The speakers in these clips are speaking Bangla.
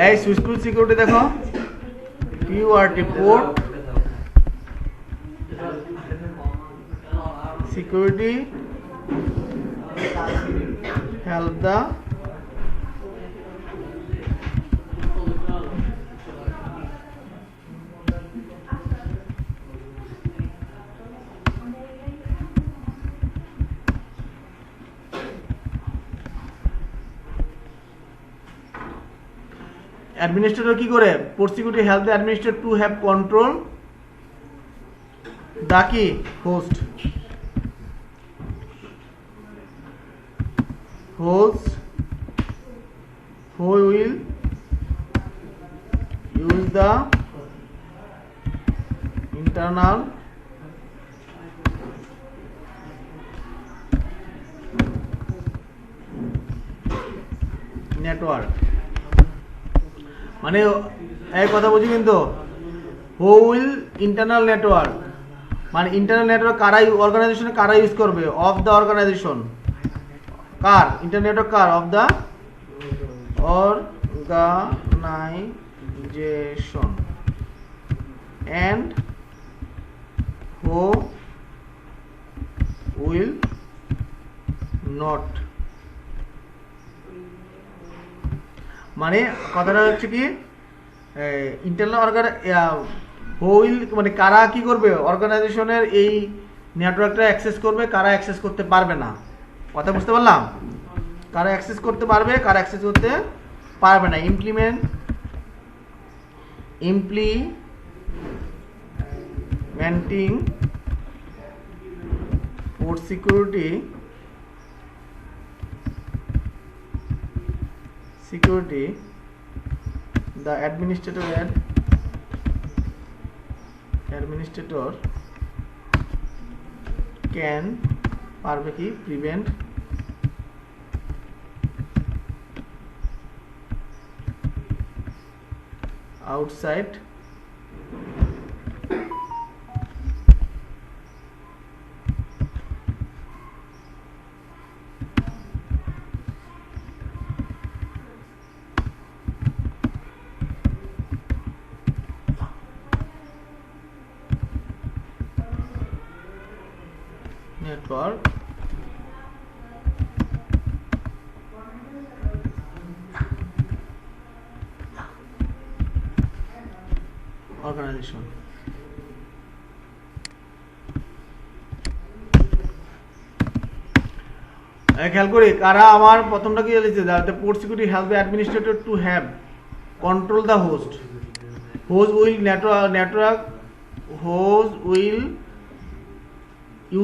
এই সুইচকুল সিকিউরিটি দেখো, PORT port security help the administrator কি করে, port security help the administrator to have control the কি host who will use the internal network মানে এই কথা বুঝি কিন্তু who will internal network মানে ইন্টারনাল নেটওয়ার্ক কারা অর্গানাইজেশনে কারা ইউজ করবে, অফ দ্য অর্গানাইজেশন কার ইন্টারনেট নেটওয়ার্ক কার of the organization and who will not মানে কথাটা হচ্ছে কি ইন্টারনাল হু উইল মানে কারা কি করবে অর্গানাইজেশনের এই নেটওয়ার্কটা অ্যাক্সেস করবে, কারা অ্যাক্সেস করতে পারবে না। কথা বুঝতে পারলাম? কারা অ্যাক্সেস করতে পারবে, কারা অ্যাক্সেস করতে পারবে না। Implementing port security the administrator can পারবে কি prevent outside network organization খেয়াল করি কারা আমার প্রথমটা কি লিখছে the port security help the administrator to have control the host will network will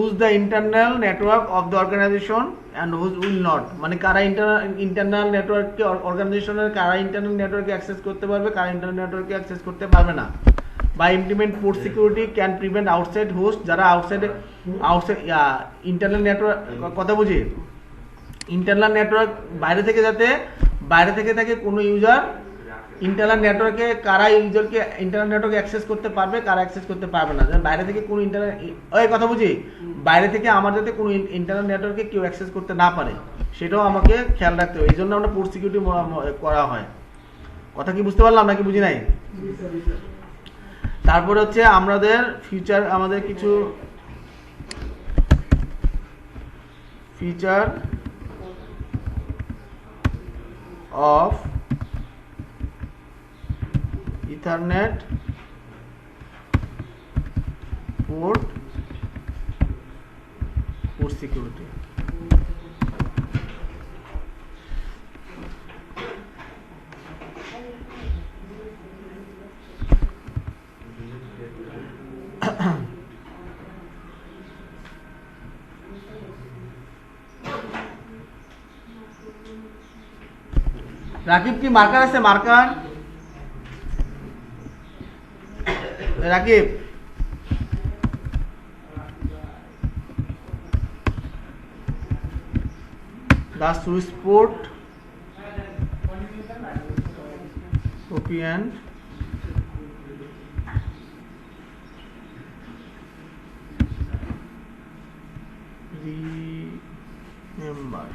use the internal network of the organization and whose will not মানে কারা ইন্টারনাল নেটওয়ার্ককে অর্গানাইজেশনের কারা ইন্টারনাল নেটওয়ার্কে অ্যাক্সেস করতে পারবে, কারা ইন্টারনাল নেটওয়ার্কে অ্যাক্সেস করতে পারবে না। বা implement port security can prevent outside host যারা আউটসাইড ইন্টারনাল নেটওয়ার্ক কথা বুঝি ইন্টারনাল নেটওয়ার্ক বাইরে থেকে থাকে কোনো ইউজার ইন্টারনাল নেটওয়ার্কে কারা ইউজারকে ইন্টারনাল নেটওয়ার্কে অ্যাক্সেস করতে পারবে, কারা অ্যাক্সেস করতে পারবে না। বাইরে থেকে কোনো কথা বুঝি বাইরে থেকে আমার যাতে কোনো ইন্টারনাল নেটওয়ার্কে কেউ অ্যাক্সেস করতে না পারে সেটাও আমাকে খেয়াল রাখতে হবে। এই জন্য আমরা পোর্ট সিকিউরিটি করা হয়। কথা কি বুঝতে পারলাম নাকি বুঝি নাই? তারপরে হচ্ছে আমাদের কিছু feature of Ethernet port security Rakib কি মার্কার আছে? Marker Rakib the switch port open remember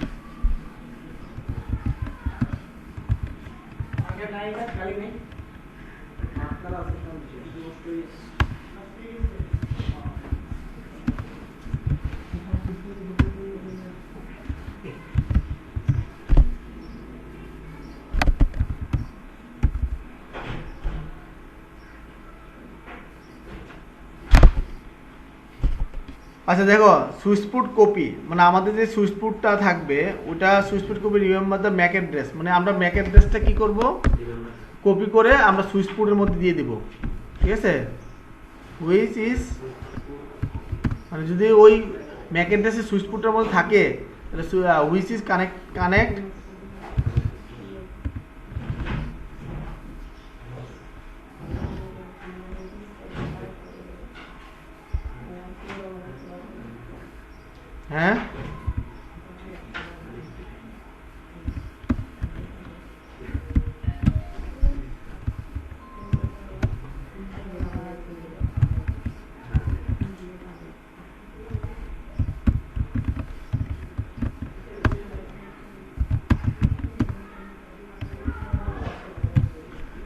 আচ্ছা দেখো, সুইচপুট কপি মানে আমাদের যে সুইচপুটটা থাকবে ওটা switchport copy remember the MAC address, মানে আমরা ম্যাক অ্যাড্রেসটা কি করব, কপি করে আমরা সুইচপুটের মধ্যে দিয়ে দিব, ঠিক আছে। হুইচ ইজ মানে যদি ওই ম্যাক অ্যাড্রেসে সুইচপুটের মধ্যে থাকে তাহলে হুইচ ইজ কানেক্ট হ্যাঁ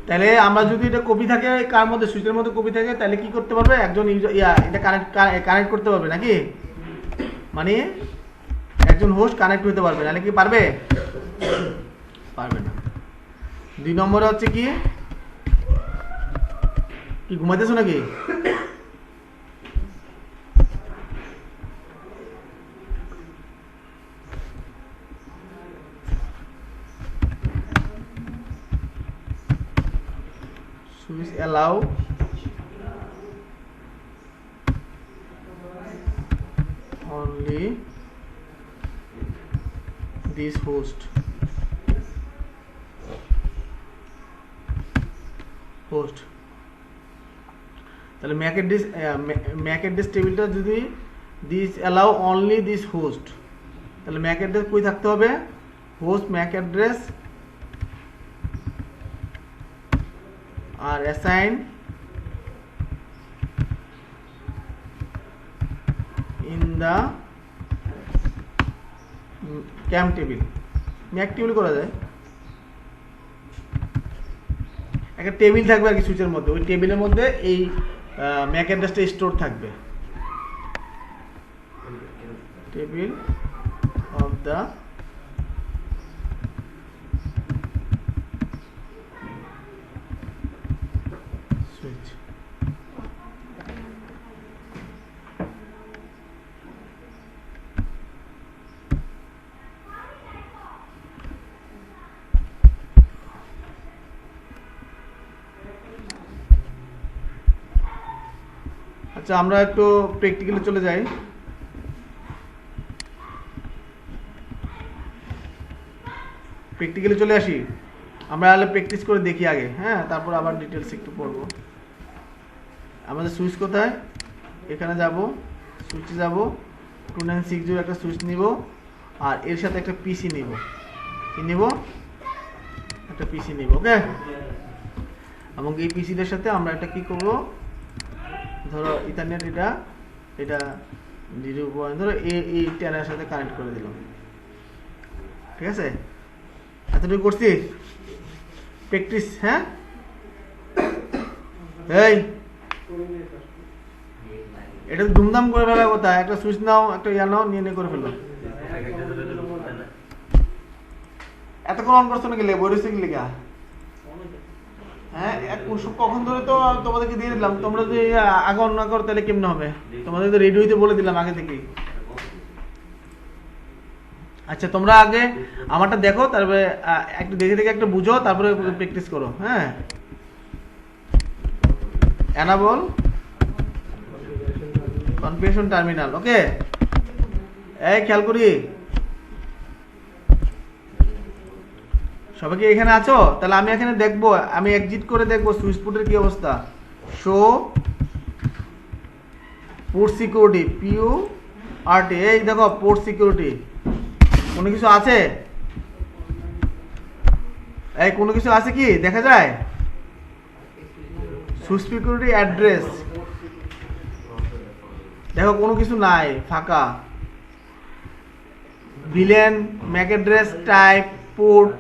তাহলে আমরা যদি এটা কপি থাকে কার মধ্যে, সুইচের মধ্যে কপি থাকে, তাহলে কি করতে পারবে, একজন এটা কানেক্ট করতে পারবে নাকি, মানে একজন হোস্ট কানেক্ট হতে পারবে, নাহলে কি পারবে, পারবে না। 2 নম্বরে হচ্ছে কি কি ঘুমাইতেছো নাকি, switch allow only this host তাহলে ম্যাক অ্যাড্রেস টেবিলটা যদি this allow only this host, তাহলে ম্যাক অ্যাড্রেস কই থাকতে হবে, হোস্ট ম্যাক অ্যাড্রেস আর assign in the CAM table. MAC table করা যায়, একটা টেবিল থাকবে আর কি সুইচের মধ্যে, ওই টেবিলের মধ্যে এই ম্যাক অ্যাড্রেসটা স্টোর থাকবে, টেবিল অফ দা সুইচ। আচ্ছা আমরা একটু প্র্যাকটিক্যালে চলে যাই। প্র্যাকটিক্যালে চলে আসি, আমরা তাহলে প্র্যাকটিস করে দেখি আগে, হ্যাঁ, তারপর আবার ডিটেলস একটু পড়ব। আমাদের সুইচ কোথায়, এখানে যাব, সুইচে যাব, 2960 একটা সুইচ নিব, আর এর সাথে একটা পিসি নিব, কি নিব, একটা পিসি নিব, ওকে। এবং এই পিসিটার সাথে আমরা একটা কি করব, ধরো ইথারনেট এটা 0 ধরো এই 10 এর সাথে কানেক্ট করে দিলাম, ঠিক আছে। এতটুকু করছি প্র্যাকটিস, হ্যাঁ। এই এটা ধুমধাম করে ফেলার কথা, একটা সুইচ নাও, একটা নাও, নিয়ে করে ফেলো। এতক্ষণ অন করছো নাকি, বই রয়েছে কি লেখা, হ্যাঁ, কখন ধরে তো তোমাদেরকে দিয়ে দিলাম, তোমরা যদি আগে অন না করো তাহলে কেমন হবে, তোমাদের তো রেডি হইতে বলে দিলাম আগে থেকেই। আচ্ছা তোমরা আগে আমারটা দেখো, তারপরে একটু দেখে দেখে একটা বুঝো, তারপরে প্র্যাকটিস করো, হ্যাঁ। এনাবল কনফিগারেশন টার্মিনাল, ওকে। এই খেয়াল করি সবাই কি এখানে আছো, তাহলে আমি এখানে দেখবো, আমি এক্সিট করে দেখবো সুইচপুটের কি অবস্থা। শো পোর্ট সিকিউরিটি, PURT, এই দেখো পোর্ট সিকিউরিটি, কোনো কিছু আছে, এই কোনো কিছু আছে কি দেখা যায়, সুইচ সিকিউরিটি অ্যাড্রেস দেখো কোনো কিছু নাই, ফাঁকা। Villain, Mac address, type, port,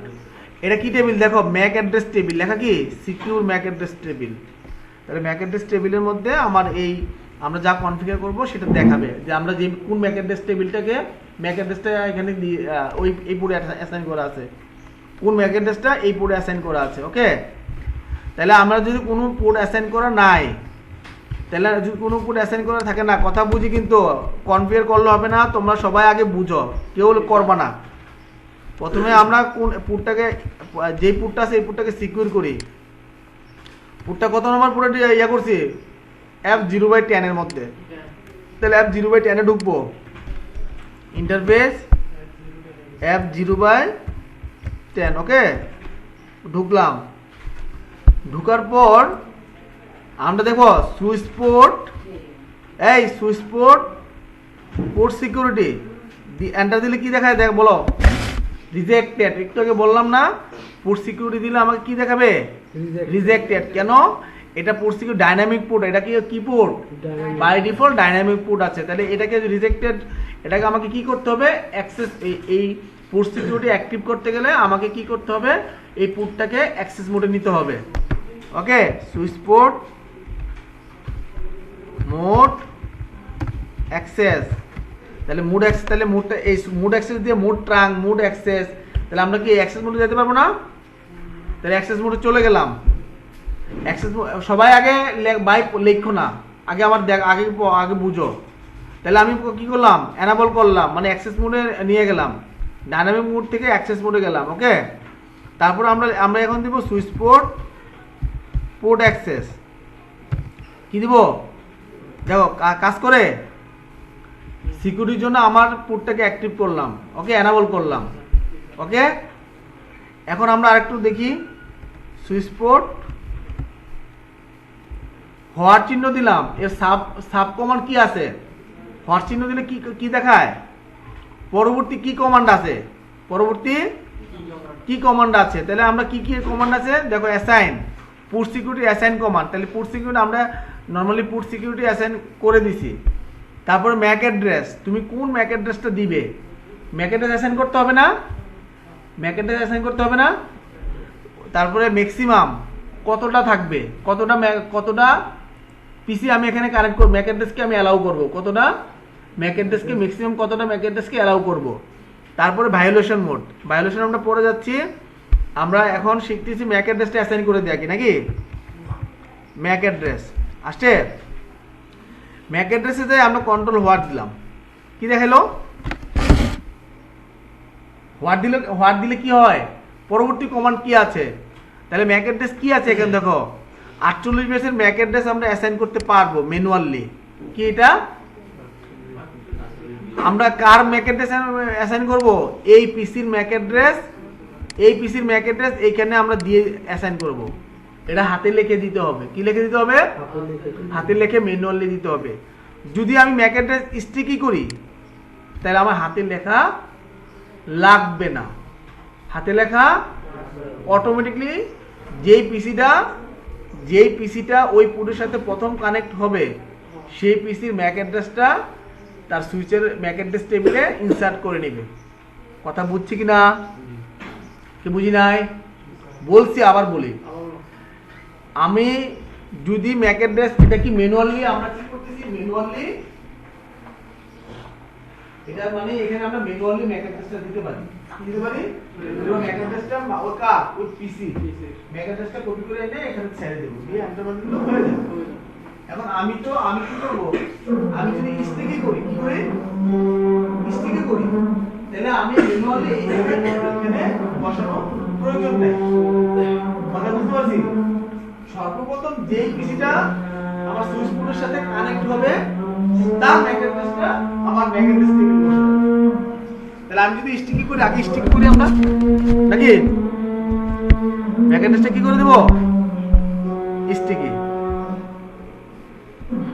এটা কি টেবিল দেখো, ম্যাক অ্যাড্রেস টেবিল, লেখা কি সিকিউর ম্যাক অ্যাড্রেস টেবিল। তাহলে ম্যাক অ্যাড্রেস টেবিলের মধ্যে আমার এই আমরা যা কনফিগার করব সেটা দেখাবে যে আমরা যে কোন ম্যাক অ্যাড্রেস টেবিলটাকে ম্যাক অ্যাড্রেসটা এখানে ওই এই পোর্টে অ্যাসাইন করা আছে, কোন ম্যাক অ্যাড্রেসটা এই পোর্টে অ্যাসাইন করা আছে। ওকে, তাহলে আমরা যদি কোনো পোর্ট অ্যাসাইন করা নাই, তাহলে যদি কোনো পোর্ট অ্যাসাইন করা থাকে না, কথা বুঝি কিন্তু কনফিগার করলে হবে না, তোমরা সবাই আগে বুঝো, কেউ করবা না। প্রথমে আমরা কোন পোর্টটাকে, যেই পোর্টটা আছে এই পোর্টটাকে সিকিউর করি। পোর্টটা কত নম্বর পোর্টে ইয়া করছি, F0/10 এর মধ্যে। তাহলে F0/10 এ ঢুকবো, ইন্টারফেস F0/10। ওকে, ঢুকলাম। ঢুকার পর আমরা দেখো সুইচ পোর্ট, এই switch port port security enter দিলে কি দেখায় দেখ বলো, রিজেক্টেড। একটু আগে বললাম না, পোর্ট সিকিউরিটি দিলে আমাকে কি দেখাবে, রিজেক্টেড। কেন? এটা পোর্ট সিকিউরিটি ডাইনামিক পোর্ট, এটা কি port, by default dynamic port আছে। তাহলে এটাকে রিজেক্টেড, এটাকে আমাকে কি করতে হবে, অ্যাক্সেস এই পোর্ট সিকিউরিটি অ্যাক্টিভ করতে গেলে আমাকে কি করতে হবে, এই পোর্টটাকে অ্যাক্সেস মোডে নিতে হবে। ওকে, সুইচ পোর্ট মোড অ্যাক্সেস, তাহলে মোড অ্যাক্সেস, তাহলে মোডটা এই মোড অ্যাক্সেস দিয়ে মোড ট্রাঙ্ক মোড অ্যাক্সেস, তাহলে আমরা কি অ্যাক্সেস মোডে যেতে পারবো না? তাহলে অ্যাক্সেস মোডে চলে গেলাম। অ্যাক্সেস সবাই আগে বাই লিখো না, আগে আমার আগে বুঝো। তাহলে আমি কি করলাম, এনাবল করলাম, মানে অ্যাক্সেস মোডে নিয়ে গেলাম, ডাইনামিক মোড থেকে অ্যাক্সেস মোডে গেলাম। ওকে, তারপর আমরা এখন দিব সুইচ পোর্ট পোর্ট অ্যাক্সেস, কি দিব দেখো কাজ করে। সিকিউরিটির জন্য আমার পোর্টটাকে অ্যাক্টিভ করলাম, ওকে, এনাবল করলাম। ওকে, এখন আমরা আরেকটু দেখি, সুইচ পোর্ট হওয়ার চিহ্ন দিলাম, এর সাব কমান্ড কি আছে, হওয়ার চিহ্ন দিলে কি দেখায়, পরবর্তী কি কমান্ড আছে, পরবর্তী কি কমান্ড আছে। তাহলে আমরা কি কমান্ড আছে দেখো, assign port security assign command. তাহলে পোর্ট সিকিউরিটি আমরা নর্মালি পোর্ট সিকিউরিটি অ্যাসাইন করে দিছি। তারপরে ম্যাক অ্যাড্রেস, তুমি কোন ম্যাক অ্যাড্রেসটা দিবে, ম্যাক অ্যাড্রেস অ্যাসাইন করতে হবে না, ম্যাক অ্যাড্রেস অ্যাসাইন করতে হবে না। তারপরে ম্যাক্সিমাম কতটা থাকবে, কতটা পিসি আমি এখানে কানেক্ট করব, ম্যাক অ্যাড্রেসকে আমি অ্যালাউ করব, কতটা ম্যাক অ্যাড্রেসকে ম্যাক্সিমাম কতটা ম্যাক অ্যাড্রেসকে অ্যালাউ করব। তারপরে ভায়োলেশন মোড, ভায়োলেশন আমরা পড়ে যাচ্ছি, আমরা এখন শিখতেছি ম্যাক অ্যাড্রেসটা অ্যাসাইন করে দেয়া কি নাকি। ম্যাক অ্যাড্রেস আসছে, ম্যাক অ্যাড্রেসে যে আমরা কন্ট্রোল হোয়াট দিলাম, কি দেখাইলো, হোয়াট দিলে কি হয়, পরবর্তী কমান্ড কি আছে। তাহলে ম্যাক অ্যাড্রেস কি আছে এখানে দেখো, 48 বেসের ম্যাক অ্যাড্রেস আমরা অ্যাসাইন করতে পারবো ম্যানুয়ালি। কি এটা, আমরা কার ম্যাক অ্যাড্রেস অ্যাসাইন করব, এই পিসির ম্যাক অ্যাড্রেস, এই পিসির ম্যাক অ্যাড্রেস এইখানে আমরা দিয়ে অ্যাসাইন করব। এটা হাতে লিখে দিতে হবে, কি লিখে দিতে হবে, হাতে লিখে ম্যানুয়ালি দিতে হবে। যদি আমি ম্যাক অ্যাড্রেস স্টিকি করি তাহলে আমার হাতে লেখা লাগবে না, হাতে লেখা অটোমেটিকলি যেই পিসিটা ওই পোর্টের সাথে প্রথম কানেক্ট হবে সেই পিসির ম্যাক অ্যাড্রেসটা তার সুইচের ম্যাক অ্যাড্রেস টেবিলে ইনসার্ট করে নেবে। কথা বুঝছি কি না, কি বুঝি নাই, বলছি আবার বলি। আমি যদি ম্যাক অ্যাড্রেস, এটা কি ম্যানুয়ালি আমরা কি করতেছি, ম্যানুয়ালি, এটা মানে এখানে আমরা ম্যানুয়ালি ম্যাক অ্যাড্রেসটা দিতে পারি, কি দিতে পারি, ম্যাক অ্যাড্রেসটা ওর কার, ওই পিসি ম্যাক অ্যাড্রেসটা কপি করে এনে এখানে ছেড়ে দেব, দিয়ে এন্টার বাটন দিলে হয়ে যাবে। এখন আমি কি করব, আমি যদি স্টিকি করি, কি করি, স্টিকি করি, তাহলে আমি ম্যানুয়ালি এখানে বসানো প্রয়োজন নেই। কথা বুঝতে পারছি, সর্বপ্রথম যেই পিসিটা আমার সুইচ পোর্টের সাথে কানেক্ট হবে তার ম্যাক অ্যাড্রেসটা আমার ম্যাক অ্যাড্রেস টেবিলে বসে যাবে। তাহলে আমি যদি স্টিকি করি, আগে স্টিকি করি আমরা নাকি, ম্যাক অ্যাড্রেসটা কি করে দেব, স্টিকি।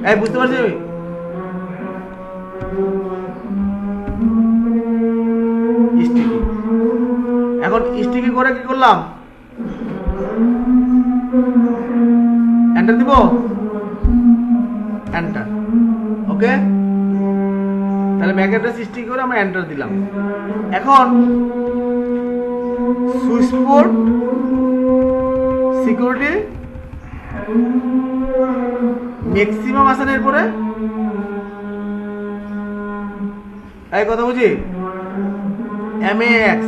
এই বুঝতে পারছি আমি, স্টিকি। এখন স্টিকি করে কি করলাম, এন্টার দিব, এন্টার। ওকে, তাহলে ম্যাক অ্যাড্রেস স্টিকি করে আমরা এন্টার দিলাম। এখন সুইচ পোর্ট সিকিউরিটি ম্যাক্সিমাম আছে না এরপরে, এই কথা বুঝি MAX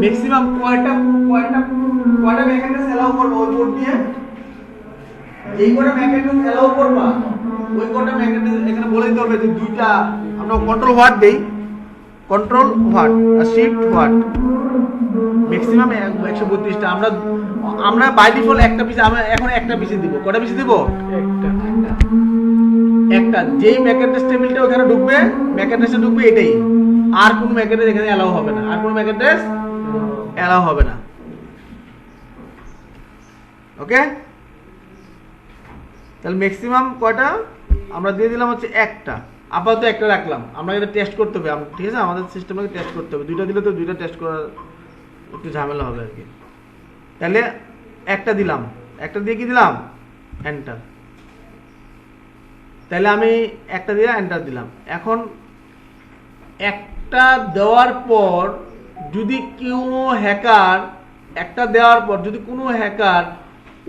ম্যাক্সিমাম কয়টা মেকানিক্স এলাও করবে ওই পোর্ট দিয়ে, এই কয়টা মেকানিক্স এলাও করবা ওই কয়টা মেকানিক্স এখানে বলে দিতে হবে যে দুইটা আমরা কন্ট্রোল হোয়াট দেই, কন্ট্রোল হোয়াট আর শিফট হোয়াট ম্যাক্সিমাম 132টা আমরা বাই ডিফল্ট একটা পিস, আমরা এখন একটা পিসে দিব। কয়টা পিসে দিব? একটা যেই ম্যাকেড্রেস টেবিলটা ওখানে ঢুকবে, ম্যাকেড্রেসে ঢুকবে এটাই, আর কোন ম্যাকেড্রেস এখানে অ্যালাউ হবে না, আর কোন ম্যাকেড্রেস অ্যালাউ হবে না। ওকে, তাহলে ম্যাক্সিমাম কয়টা আমরা দিয়ে দিলাম হচ্ছে একটা, আপাতত একটা রাখলাম, আমরা এটা টেস্ট করতে হবে, ঠিক আছে, আমাদের সিস্টেমটাকে টেস্ট করতে হবে, দুইটা দিলে তো দুইটা টেস্ট করার একটু ঝামেলা হবে আর কি। তাহলে একটা দিলাম, একটা দিয়ে কি দিলাম? এন্টার। তাহলে আমি একটা দিয়ে এন্টার দিলাম। এখন একটা দেওয়ার পর যদি কোনো হ্যাকার, একটা দেওয়ার পর যদি কোনো হ্যাকার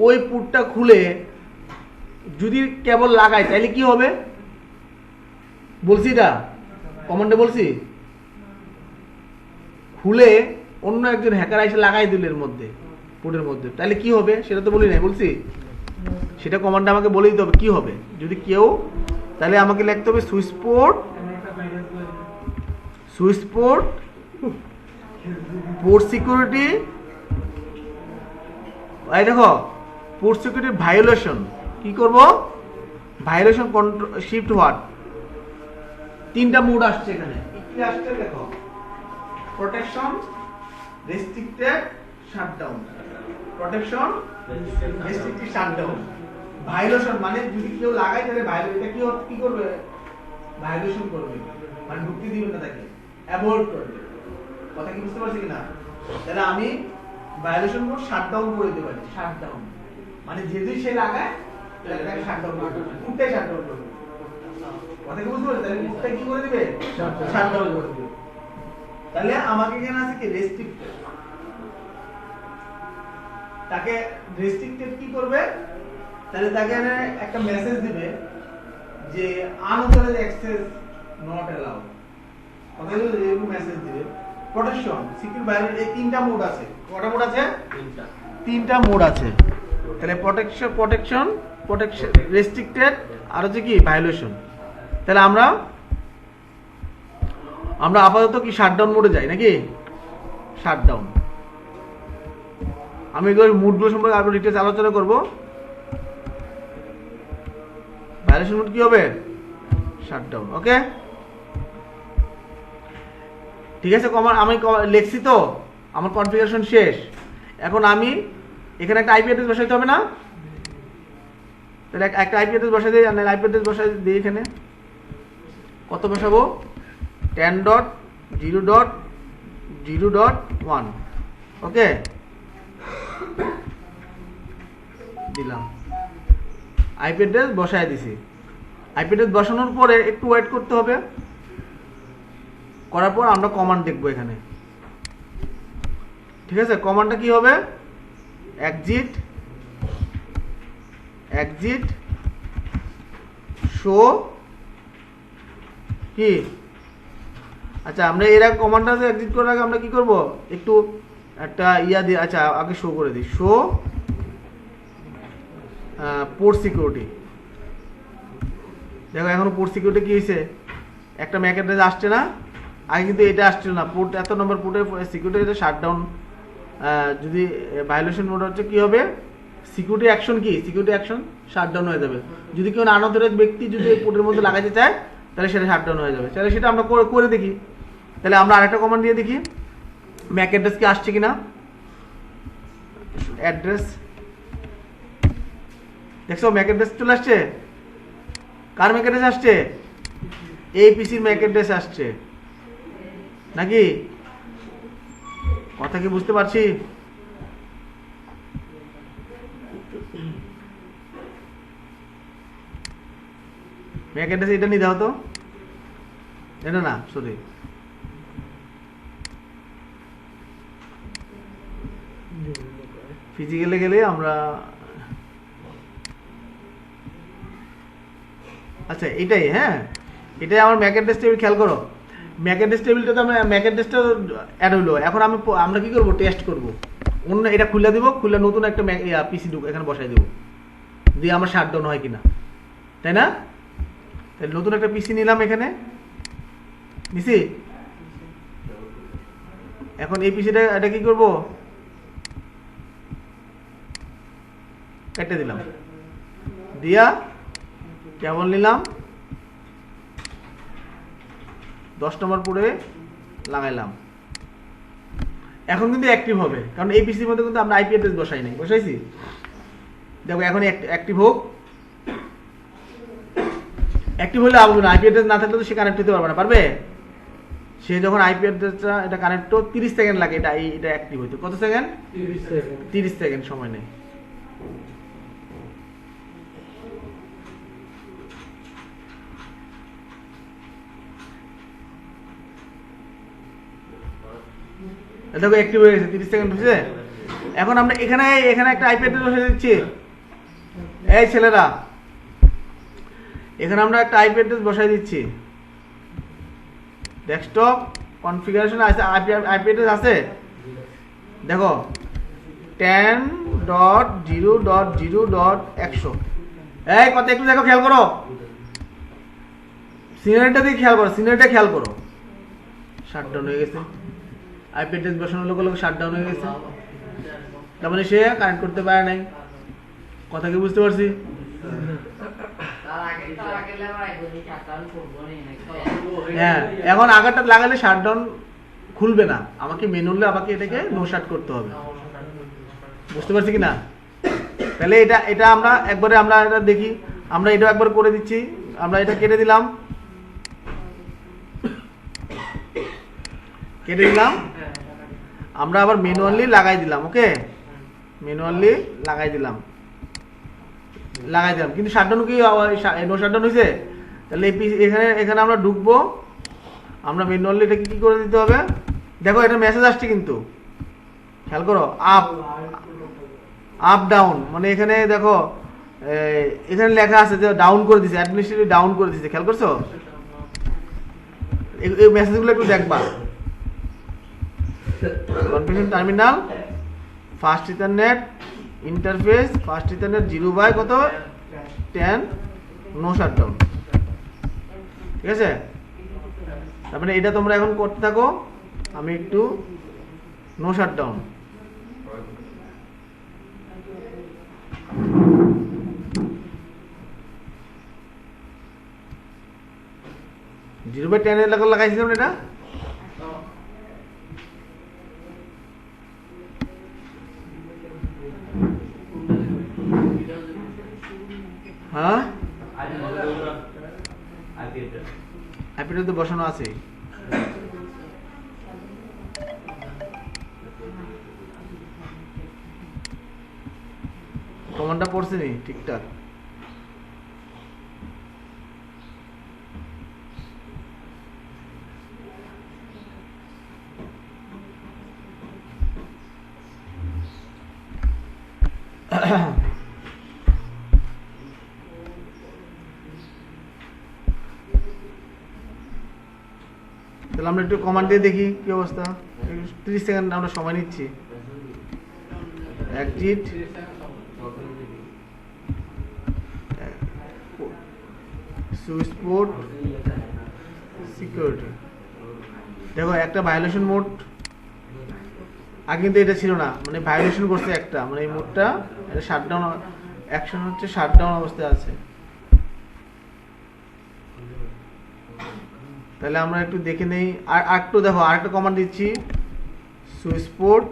ওই পুটটা খুলে যদি কেবল লাগায় তাহলে কি হবে? বলছি এটা কমান্ডে বলছি, খুলে অন্য একজন হ্যাকার এসে লাগাই দিল এর মধ্যে, পুটের মধ্যে, তাহলে কি হবে সেটা তো বলি নাই, বলছি সেটা কমান্ডে আমাকে বলে দিতে হবে কি হবে যদি কেউ, তাহলে আমাকে লিখতে হবে সুইচ পোর্ট পোর্ট সিকিউরিটি, এই দেখো পোর্ট সিকিউরিটি ভায়োলেশন, কি করব? ভায়োলেশন কন্ট্রোল শিফট হোয়াট, তিনটা মোড আসছে এখানে, কি আসছে দেখো, protection, restricted, shutdown, protection, restricted, shutdown. Violation মানে যদি কেউ লাগায় তাহলে এটা কি করবে? ভায়োলেশন করবে, মানে ঢুকতে দিবে না, তাকে অ্যাভয়েড করবে। কথা কি বুঝতে পারছি কিনা? তাহলে আমি ভায়োলেশন মোড শাটডাউন করে দিতে পারি, শাটডাউন মানে যদি সে লাগায় তাহলে তাকে শাটডাউন করবে, পুরোটাই শাটডাউন করবে। কথা কি বুঝতে পারছি? তাহলে পুরোটা কি করে দিবে? শাটডাউন করে দিবে। তাহলে আমাকে এখানে আছে কি রেস্ট্রিক্টেড, তাকে রেস্ট্রিক্টেড কি করবে? তাহলে তাকে একটা মেসেজ দিবে যে আনঅথরাইজড অ্যাক্সেস নট অ্যালাউড, অথবা এরকম মেসেজ দিবে। প্রোটেকশন, সিকিউর, ভায়োলেশন, এই তিনটা মোড আছে। কয়টা মোড আছে? তিনটা মোড আছে। তাহলে প্রোটেকশন, রেস্ট্রিক্টেড আর হচ্ছে কি ভায়োলেশন। তাহলে আমরা আপাতত কি শাটডাউন মোডে যাই নাকি? শাটডাউন। আমি এগুলো মোডগুলো সম্পর্কে আরো ডিটেইলস আলোচনা করব। ভায়োলেশন মোড কি হবে? শাটডাউন। ওকে, ঠিক আছে। আমি লিখছি তো, আমার কনফিগারেশন শেষ। এখন আমি এখানে একটা আইপি অ্যাড্রেস বসাইতে হবে না? তাহলে একটা আইপি অ্যাড্রেস বসাই দিই, আইপি অ্যাড্রেস বসাই দিই। এখানে কত বসাবো? 10.0.0.1। ওকে, দিলাম, আইপি অ্যাড্রেস বসাই দিছি। আইপি অ্যাড্রেস বসানোর পরে একটু ওয়েট করতে হবে, করার পর আমরা কমান্ড দেখবো এখানে। ঠিক আছে, কমান্ডটা কি হবে? এক্সিট শো কি, আচ্ছা আমরা এরা কমান্ডটা এক্সিট করার আগে আমরা কি করব? একটু একটা ইয়া দিয়ে, আচ্ছা আগে শো করে দিই, শো পোর্ট সিকিউরিটি। দেখো এখন পোর্ট সিকিউরিটি কি হয়েছে? একটা ম্যাক অ্যাড্রেস আসছে না, আগে কিন্তু এটা আসছিল না। পোর্ট এত নম্বর পোর্টের সিকিউরিটি এটা শাটডাউন, যদি ভায়োলেশন মোড হচ্ছে কি হবে? সিকিউরিটি অ্যাকশন কি? সিকিউরিটি অ্যাকশন শাটডাউন হয়ে যাবে। যদি কেউ আনঅথরাইজড ব্যক্তি যদি এই পোর্টের মধ্যে লাগাতে চায় তাহলে সেটা শাটডাউন হয়ে যাবে। তাহলে সেটা আমরা করে দেখি। তাহলে আমরা আরেকটা কমান্ড দিয়ে দেখি ম্যাক অ্যাড্রেস কি আসছে কিনা। অ্যাড্রেস, দেখছো ম্যাক অ্যাড্রেস চলে আসছে। কার ম্যাক অ্যাড্রেস আসছে? এই পিসির ম্যাক অ্যাড্রেস আসছে নাকি? কথা কি বুঝতে পারছি? ম্যাক অ্যাড্রেস এটা নিয়ে দাও তো, এটা না, সরি, ফিজিক্যালে গেলে আমরা আচ্ছা এটাই, হ্যাঁ এটাই আমার ম্যাক অ্যাড্রেস টেবিল। খেয়াল করো, ম্যাক অ্যাড্রেস টেবিলটা তো ম্যাক অ্যাড্রেসটা অ্যাড হলো। এখন আমরা কি করবো, টেস্ট করব। অন্য এটা খুলে দিব, খুলে নতুন একটা পিসি এখানে বসাই দেবো, দিয়ে আমার শাটডাউন হয় কিনা, তাই না? তাহলে নতুন একটা পিসি নিলাম, এখানে নিছি। এখন এই পিসিটা এটা কি করব, কেটে দিলাম, দিয়া কেবল নিলাম 10 নম্বর পরে লাগাইলাম। এখন কিন্তু অ্যাক্টিভ হবে, কারণ এই পিসির মধ্যে কিন্তু আমরা আইপি অ্যাড্রেস বসাই নাই, বসাইছি। দেখো এখন অ্যাক্টিভ হোক। অ্যাক্টিভ হলে আবু না, আইপি অ্যাড্রেস না থাকলে তো সে কানেক্ট হতে পারবে না। পারবে? সে যখন আইপি অ্যাড্রেসটা এটা কানেক্ট 30 সেকেন্ড লাগে এটা অ্যাক্টিভ হইতে। কত সেকেন্ড? 30 সেকেন্ড সময় নেই। দেখো অ্যাক্টিভ হয়ে গেছে, 30 সেকেন্ড হয়েছে। এখন আমরা এখানে একটা আইপি অ্যাড্রেস বসে দিচ্ছি। এই ছেলেরা, এখানে আমরা একটা আইপি অ্যাড্রেস বসাই দিচ্ছি। ডেস্কটপ কনফিগারেশন আছে, আইপি অ্যাড্রেস আছে। দেখো 10.0.0.100। এই কত, একটু দেখো, খেয়াল করো, সিনারিটা দিয়ে খেয়াল করো, সিনারিটা খেয়াল করো। শাটডাউন হয়ে গেছে, আইপি অ্যাড্রেস বসানোর লোক শাটডাউন হয়ে গেছে। তার মানে সে কানেক্ট করতে পারে নাই। কথা কি বুঝতে পারছি? হ্যাঁ, এখন আগেরটা লাগালে শাটডাউন খুলবে না, আমাকে ম্যানুয়ালি আমাকে এটাকে নো শাট করতে হবে। বুঝতে পারছি কি না? তাহলে এটা আমরা একবারে আমরা এটা দেখি, আমরা এটা একবার করে দিচ্ছি। আমরা এটা কেটে দিলাম, আমরা আবার ম্যানুয়ালি লাগাই দিলাম। ওকে, ম্যানুয়ালি লাগাই দিলাম, কিন্তু শাটডাউন কি নো শাটডাউন হয়েছে? তাহলে এখানে আমরা ঢুকবো, আমরা ম্যানুয়ালি এটাকে কি করে দিতে হবে। দেখো এটা মেসেজ আসছে কিন্তু, খেয়াল করো, আপ ডাউন, মানে এখানে দেখো এখানে লেখা আছে যে ডাউন করে দিছে, অ্যাডমিনিস্ট্রেটিভ ডাউন করে দিছে। খেয়াল করছো? এই মেসেজগুলো একটু দেখবা। Configuration terminal, fast ethernet interface, fast ethernet 0 কত 10, নো শাটডাউন। ঠিক আছে? তারপরে এটা তোমরা এখন করতে থাকো, আমি একটু নো শাটডাউন। জিরো বাই 10 লাগাইছিলাম এটা। হ্যাঁ, আইপিটা তো বসানো আছে। কমান্ডটা পড়ছে নি ঠিকঠাক? তাহলে আমরা একটু কমান্ড দিয়ে দেখি কি অবস্থা। 30 সেকেন্ড আমরা সময় নিচ্ছি। Exit, switch port, security. দেখো একটা ভায়োলেশন মোড, আগে কিন্তু এটা ছিল না, মানে ভায়োলেশন করছে একটা, মানে এই মোডটা এটা শাটডাউন অ্যাকশন হচ্ছে, শাটডাউন অবস্থায় আছে। তাহলে আমরা একটু দেখে নেই, আর একটু দেখো, আরেকটা কমান্ড দিচ্ছি, switch port,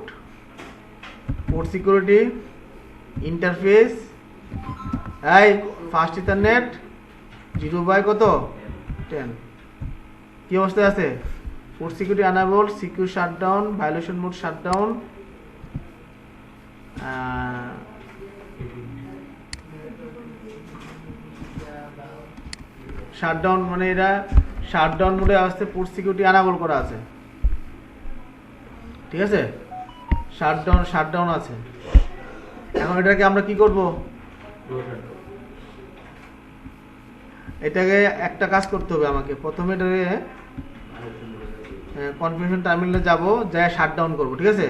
port security, interface, এই ফাস্ট ইথারনেট 0 কত 10। কি অবস্থায় আছে? Port security unable, secure shutdown, violation mode shutdown, shutdown, মানে এরা শাটডাউন মোডে আসতে পোর্ট সিকিউরিটি আনএবল করা আছে। ঠিক আছে, শাটডাউন আছে। এখন এটাকে আমরা কি করব, এটাকে একটা কাজ করতে হবে আমাকে। প্রথমে এটাকে কনফিগারেশন টার্মিনালে যাব, যাই শাটডাউন করব, ঠিক আছে।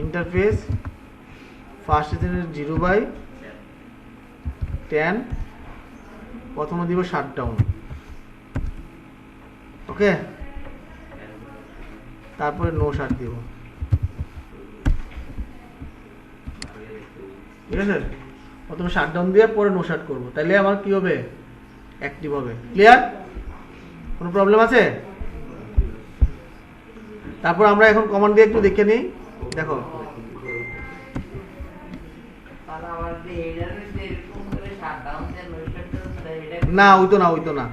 ইন্টারফেস ফার্স্ট 0/10, প্রথমে দিব শাটডাউন, ওকে। তারপরে নো শাট দিব, ঠিক আছে। প্রথমে শাটডাউন দিয়ে পরে নো শাট করব, তাহলে আমার কি হবে, অ্যাক্টিভ হবে। ক্লিয়ার? কোনো প্রবলেম আছে? তারপর আমরা এখন কমান্ড দিয়ে একটু দেখে নিই। দেখো না, ওইতো না, ওইতো না,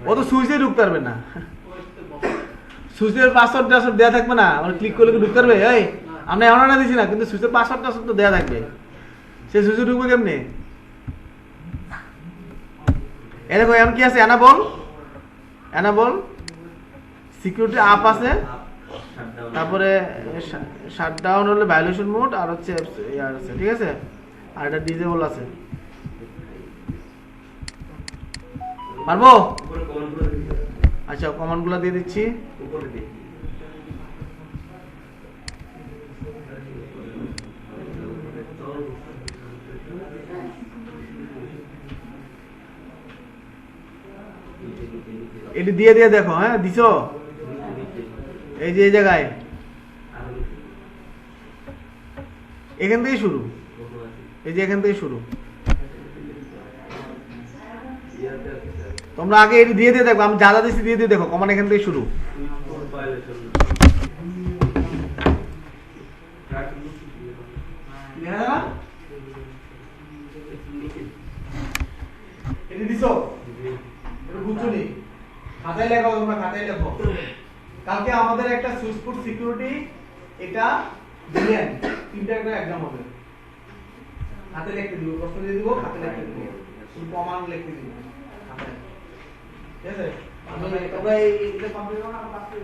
ও তো সুইচে ঢুকতে পারবে না। সুইচের পাসওয়ার্ড টাসওয়ার্ড দেওয়া থাকবে না, আমরা ক্লিক করলে ঢুকতে পারবে? এই আমরা এমন না দিছি না, কিন্তু সুইচের পাসওয়ার্ড টাসওয়ার্ড তো দেওয়া থাকবে। সে সুইচে ঢুকবে কেমনে? এই দেখো এখন কি আছে, অ্যানাবল সিকিউরিটি আপ আছে, তারপরে শাটডাউন হলে ভায়োলেশন মোড, আর হচ্ছে ইয়ার আছে, ঠিক আছে। আর এটা ডিসেবল আছে। পারবো? আচ্ছা, কমান্ডগুলো দিয়ে দিচ্ছি। এটি দিয়ে দিয়ে দেখো, হ্যাঁ দিছো, এই যে এই জায়গায়, এখান থেকে শুরু, এই যে এখান থেকে শুরু। তোমরা আগে এটি দিয়ে দিয়ে দেখো, আমি যা যা দিচ্ছি দিয়ে দিয়ে দেখো, কমান এখান থেকে শুরু। এটি দিছো, বুঝছনি? খাতায় লেখো, তোমরা খাতায় লেখো। কালকে আমাদের একটা সুইচপুট সিকিউরিটি, এটা দিলেন, তিনটা একটা এক্সাম হবে। হাতে লিখতে দিব, প্রশ্ন দিয়ে দিব, হাতে লিখতে দিব, কমান্ড লিখতে দিব খাতায়, ঠিক আছে। তোমরা এইটা কমপ্লিট করো না, আমরা পাস করে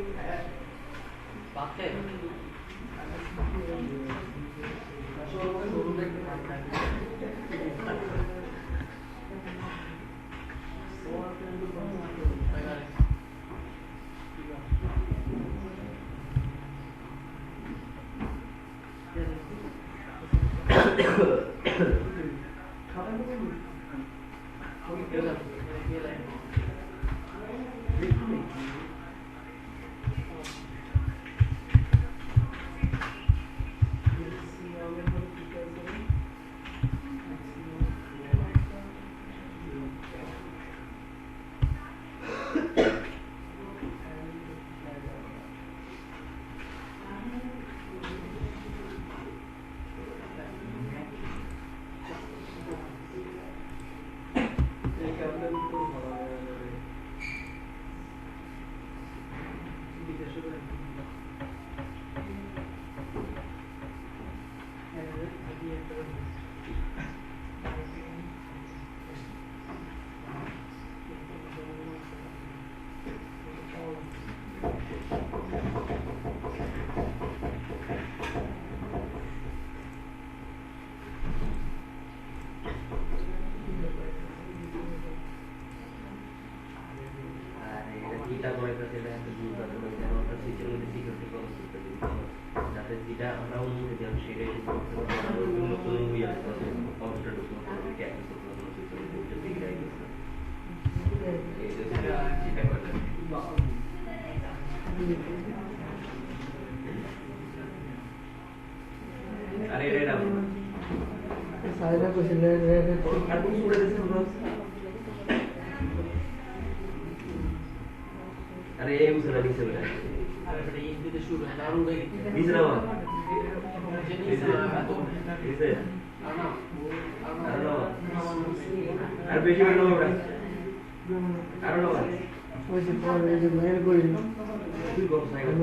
अरे ये उसरा दिख रहा है अरे बेटा ये इनके शुरू है दारू गई दिख रहा है इसे अरे बेटी में लो बेटा अरे लो ওই যে পরে যে মেল করি তুই গো সাইকেল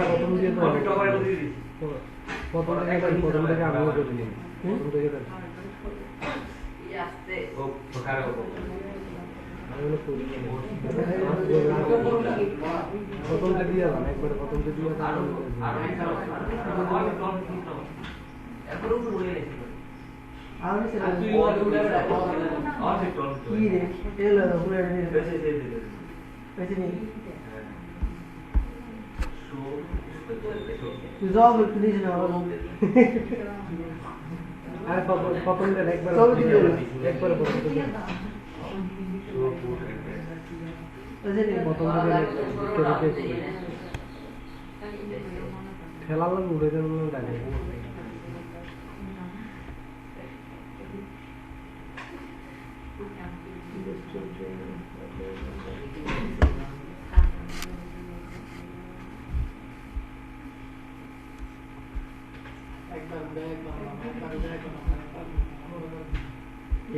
প্রথম দিয়ে তো আমি টপারে দিয়ে দিছি প্রথম থেকে আমি করে দিই প্রথম থেকে দেন ইয়াস্তে ও পকারে ও প্রথমটা দিয়ে দাও একবার প্রথমটা দিয়ে দাও এরপরে উপরে রেখে আমি সেটা আর তুই ওর উড়ে আর একটু কি রে এলো পুরো রে বেশি বেশি নেই শো তুই যাও প্লিজ না বাবা আর প্রথম দিন একবার সব দিন একবার বলতে শো পুট বেশি নেই প্রথম দিন ঠেলা লাগে উড়ে যেন লাগে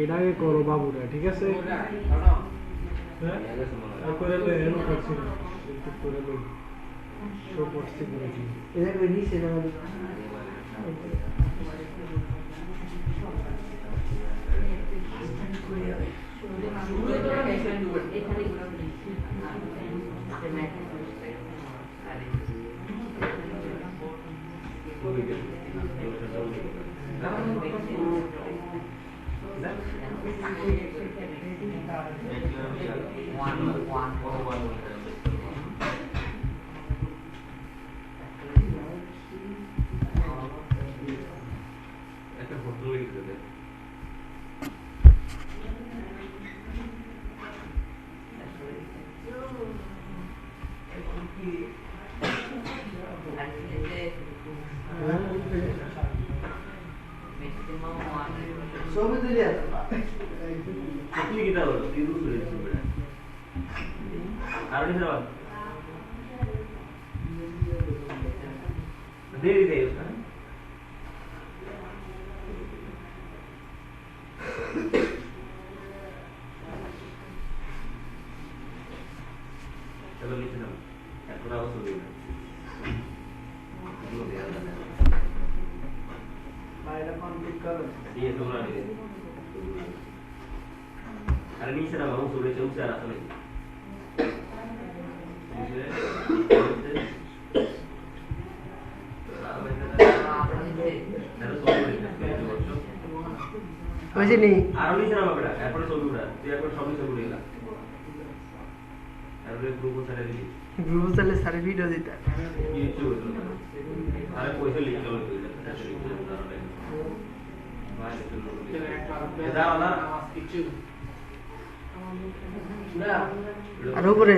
এটাকে করো বাবুরা ঠিক আছে করে লো এনো করছি করে লো শো করছি করেছি এটা করে নিছে না একটা ফটো লিখে দে সব দিলে আপনি কি দাও কি রুল রয়েছে বড় আর কি দাও দেরি দেই उसका चलो नीचे नाम এখন আবার শুরু হবে এগুলো দেয়া যাবে বাইরে কমপ্লিট করো দিয়ে তোমরা নিয়ে আরে নিচে নাম আমি শুরু হচ্ছে উচ্চার আসলে বেশি নেই আর নিচে নাম বেটা এরপরে ছবি উঠা তুই একবার সবই ছবি উঠে গেলা এরপরে গ্রুপ ছেড়ে দিবি গ্রুপ চালে সারে ভিডিও দিতা ইউটিউব আরে পয়সা লিখে চলো দাও না আর উপরে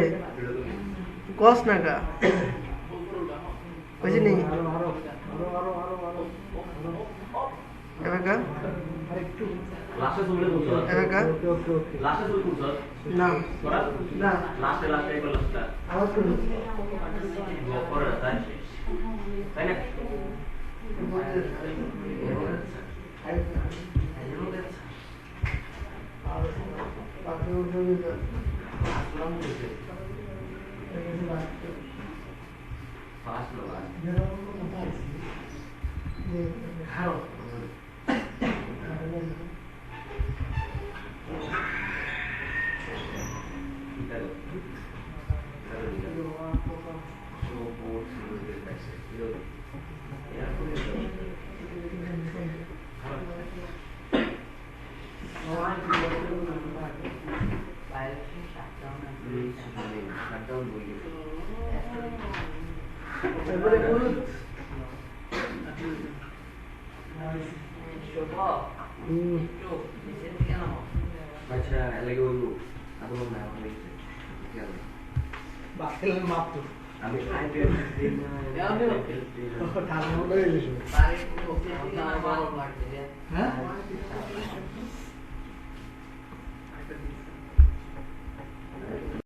কস না গা বেশি নেই আরো আরো আরো আরো আরো এবার গা আরেকটু লাস্টে ছবিটা তুলছ এবার গা ওকে ওকে ওকে লাস্টে ছবি তুলছ না করা না লাস্টে একবার লাস্টটা আবার করুন করে তাই তাই না ফাস্ট লগা খাও এবারে বলুন আচ্ছা লাগে ওই আপন না আমি বাতিলের মাপ তো আমি আইতে ঠান্ডা হয়ে গেছে হ্যাঁ